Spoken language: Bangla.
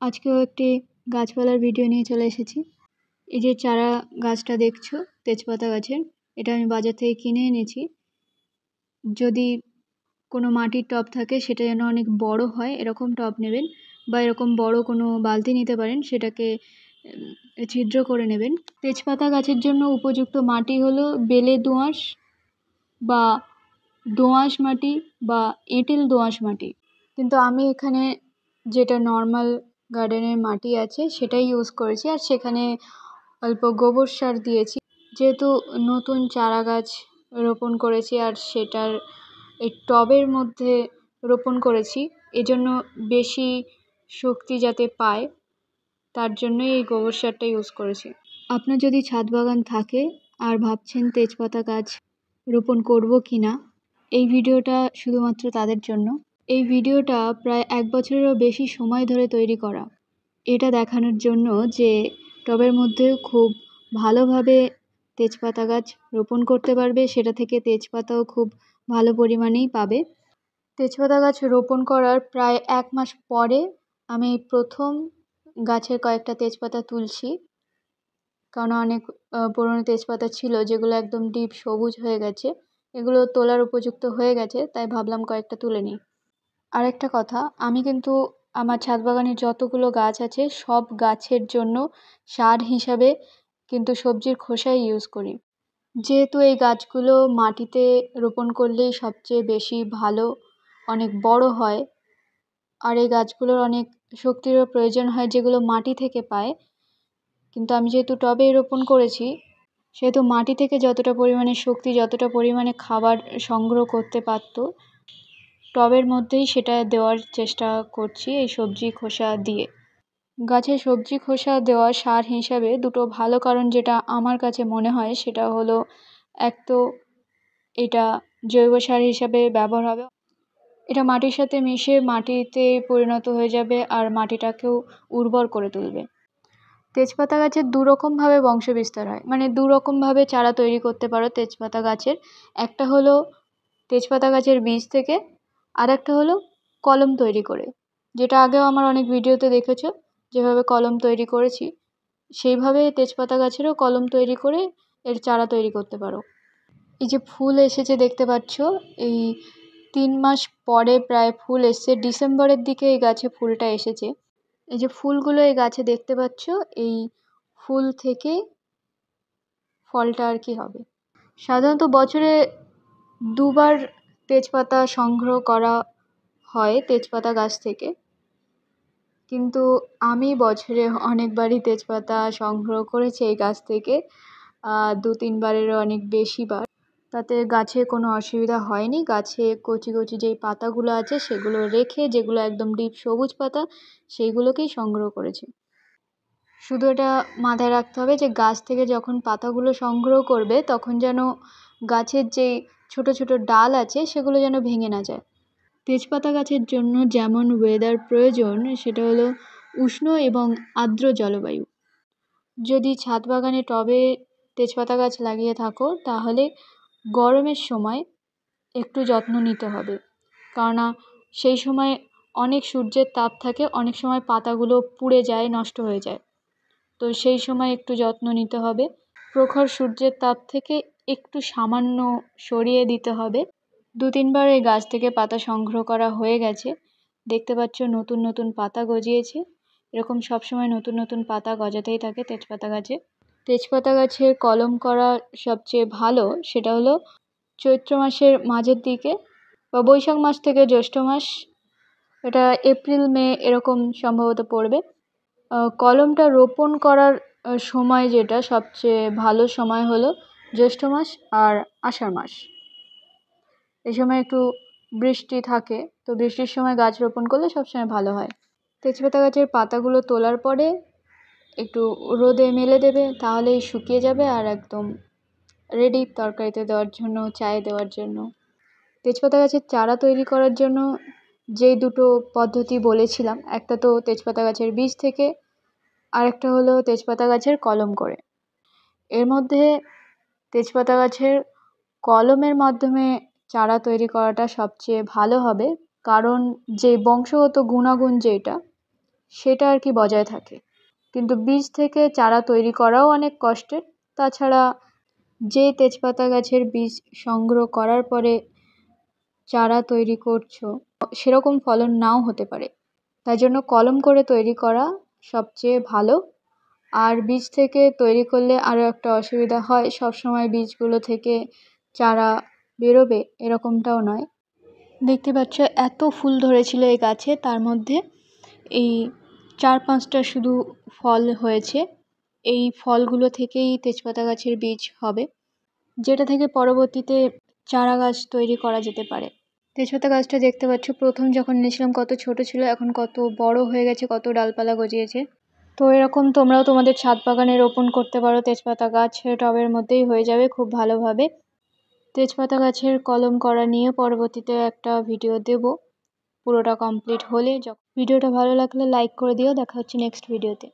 আজকেও একটি গাছপালার ভিডিও নিয়ে চলে এসেছি। এই যে চারা গাছটা দেখছো, তেজপাতা গাছের, এটা আমি বাজার থেকে কিনে এনেছি। যদি কোনো মাটির টব থাকে সেটা যেন অনেক বড় হয় এরকম টব নেবেন, বা এরকম বড় কোনো বালতি নিতে পারেন, সেটাকে ছিদ্র করে নেবেন। তেজপাতা গাছের জন্য উপযুক্ত মাটি হলো বেলে দোআঁশ বা দোআঁশ মাটি বা এঁটেল দোআঁশ মাটি। কিন্তু আমি এখানে যেটা নর্মাল গার্ডেনের মাটি আছে সেটাই ইউজ করেছি, আর সেখানে অল্প গোবর সার দিয়েছি। যেহেতু নতুন চারা গাছ রোপণ করেছি আর সেটার এই টবের মধ্যে রোপণ করেছি, এজন্য বেশি শক্তি যাতে পায় তার জন্যই এই গোবর সারটা ইউজ করেছি। আপনার যদি ছাদ বাগান থাকে আর ভাবছেন তেজপাতা গাছ রোপণ করব কি না, এই ভিডিওটা শুধুমাত্র তাদের জন্য। এই ভিডিওটা প্রায় 1 বছরেরও বেশি সময় ধরে তৈরি করা, এটা দেখানোর জন্য যে টবের মধ্যে খুব ভালোভাবে তেজপাতা গাছ রোপণ করতে পারবে, সেটা থেকে তেজপাতাও খুব ভালো পরিমাণেই পাবে। তেজপাতা গাছ রোপণ করার প্রায় 1 মাস পরে আমি প্রথম গাছের কয়েকটা তেজপাতা তুলছি, কারণ অনেক পুরনো তেজপাতা ছিল যেগুলো একদম ডিপ সবুজ হয়ে গেছে, এগুলো তোলার উপযুক্ত হয়ে গেছে, তাই ভাবলাম কয়েকটা তুলে নিই। আরেকটা কথা, আমি কিন্তু আমার ছাদ বাগানে যতগুলো গাছ আছে সব গাছের জন্য সার হিসাবে কিন্তু সবজির খোসাই ইউজ করি। যেহেতু এই গাছগুলো মাটিতে রোপণ করলেই সবচেয়ে বেশি ভালো, অনেক বড় হয়, আর এই গাছগুলোর অনেক শক্তিরও প্রয়োজন হয় যেগুলো মাটি থেকে পায়। কিন্তু আমি যেহেতু টবে রোপণ করেছি, সেহেতু মাটি থেকে যতটা পরিমাণে শক্তি, যতটা পরিমাণে খাবার সংগ্রহ করতে পারতো, টবের মধ্যেই সেটা দেওয়ার চেষ্টা করছি এই সবজি খোসা দিয়ে। গাছের সবজি খোসা দেওয়া সার হিসাবে দুটো ভালো কারণ যেটা আমার কাছে মনে হয় সেটা হলো, এক তো এটা জৈব সার হিসাবে ব্যবহার হবে, এটা মাটির সাথে মিশে মাটিতে পরিণত হয়ে যাবে আর মাটিটাকেও উর্বর করে তুলবে। তেজপাতা গাছের 2 রকমভাবে বংশ বিস্তার হয়, মানে 2 রকমভাবে চারা তৈরি করতে পারো তেজপাতা গাছের। একটা হলো তেজপাতা গাছের বীজ থেকে, আর একটা হলো কলম তৈরি করে, যেটা আগেও আমার অনেক ভিডিওতে দেখেছো। যেভাবে কলম তৈরি করেছি সেইভাবে তেজপাতা গাছেরও কলম তৈরি করে এর চারা তৈরি করতে পারো। এই যে ফুল এসেছে দেখতে পাচ্ছ, এই 3 মাস পরে প্রায় ফুল এসছে, ডিসেম্বরের দিকে এই গাছে ফুলটা এসেছে। এই যে ফুলগুলো এই গাছে দেখতে পাচ্ছ, এই ফুল থেকে ফলটা আর কি হবে। সাধারণত বছরে 2 বার তেজপাতা সংগ্রহ করা হয় তেজপাতা গাছ থেকে, কিন্তু আমি বছরে অনেকবারই তেজপাতা সংগ্রহ করেছি এই গাছ থেকে, 2-3 বারেরও অনেক বেশি বার। তাতে গাছে কোনো অসুবিধা হয়নি। গাছে কচি কচি যেই পাতাগুলো আছে সেগুলো রেখে, যেগুলো একদম ডিপ সবুজ পাতা সেইগুলোকেই সংগ্রহ করেছি। শুধু এটা মাথায় রাখতে হবে যে গাছ থেকে যখন পাতাগুলো সংগ্রহ করবে তখন যেন গাছের যেই ছোট ছোট ডাল আছে সেগুলো যেন ভেঙে না যায়। তেজপাতা গাছের জন্য যেমন ওয়েদার প্রয়োজন সেটা হলো উষ্ণ এবং আর্দ্র জলবায়ু। যদি ছাদ বাগানে টবে তেজপাতা গাছ লাগিয়ে থাকো তাহলে গরমের সময় একটু যত্ন নিতে হবে, কেননা সেই সময় অনেক সূর্যের তাপ থাকে, অনেক সময় পাতাগুলো পুড়ে যায়, নষ্ট হয়ে যায়, তো সেই সময় একটু যত্ন নিতে হবে। প্রখর সূর্যের তাপ থেকে একটু সামান্য সরিয়ে দিতে হবে। 2-3 বার এই গাছ থেকে পাতা সংগ্রহ করা হয়ে গেছে, দেখতে পাচ্ছ নতুন নতুন পাতা গজিয়েছে। এরকম সবসময় নতুন নতুন পাতা গজাতেই থাকে তেজপাতা গাছে। তেজপাতা গাছের কলম করা সবচেয়ে ভালো সেটা হলো চৈত্র মাসের মাঝের দিকে বা বৈশাখ মাস থেকে জ্যৈষ্ঠ মাস, এটা এপ্রিল মে এরকম সম্ভবত পড়বে। কলমটা রোপণ করার সময় যেটা সবচেয়ে ভালো সময় হলো জ্যৈষ্ঠ মাস আর আষাঢ় মাস। এই সময় একটু বৃষ্টি থাকে, তো বৃষ্টির সময় গাছ রোপণ করলে সবসময় ভালো হয়। তেজপাতা গাছের পাতাগুলো তোলার পরে একটু রোদে মেলে দেবে, তাহলেই শুকিয়ে যাবে আর একদম রেডি তরকারিতে দেওয়ার জন্য, চায়ে দেওয়ার জন্য। তেজপাতা গাছের চারা তৈরি করার জন্য যেই দুটো পদ্ধতি বলেছিলাম, একটা তো তেজপাতা গাছের বীজ থেকে, আর একটা হলো তেজপাতা গাছের কলম করে। এর মধ্যে তেজপাতা গাছের কলমের মাধ্যমে চারা তৈরি করাটা সবচেয়ে ভালো হবে, কারণ যে বংশগত গুণাগুণ যেটা সেটা আর কি বজায় থাকে। কিন্তু বীজ থেকে চারা তৈরি করাও অনেক কষ্টের। তাছাড়া যে তেজপাতা গাছের বীজ সংগ্রহ করার পরে চারা তৈরি করছো সেরকম ফলন নাও হতে পারে, তাই জন্য কলম করে তৈরি করা সবচেয়ে ভালো। আর বীজ থেকে তৈরি করলে আরও একটা অসুবিধা হয়, সবসময় বীজগুলো থেকে চারা বেরোবে এরকমটাও নয়। দেখতে পাচ্ছ এত ফুল ধরেছিল এই গাছে, তার মধ্যে এই 4-5টা শুধু ফল হয়েছে। এই ফলগুলো থেকেই তেজপাতা গাছের বীজ হবে, যেটা থেকে পরবর্তীতে চারা গাছ তৈরি করা যেতে পারে। তেজপাতা গাছটা দেখতে পাচ্ছ প্রথম যখন নিয়েছিলাম কত ছোট ছিল, এখন কত বড় হয়ে গেছে, কত ডালপালা গজিয়েছে। তো এরকম তোমরাও তোমাদের ছাদ বাগানে রোপণ করতে পারো তেজপাতা গাছ, টবের মধ্যেই হয়ে যাবে খুব ভালোভাবে। তেজপাতা গাছের কলম করা নিয়ে পরবর্তীতে একটা ভিডিও দেব, পুরোটা কমপ্লিট হলে। ভিডিওটা ভালো লাগলে লাইক করে দিও। দেখা হচ্ছে নেক্সট ভিডিওতে।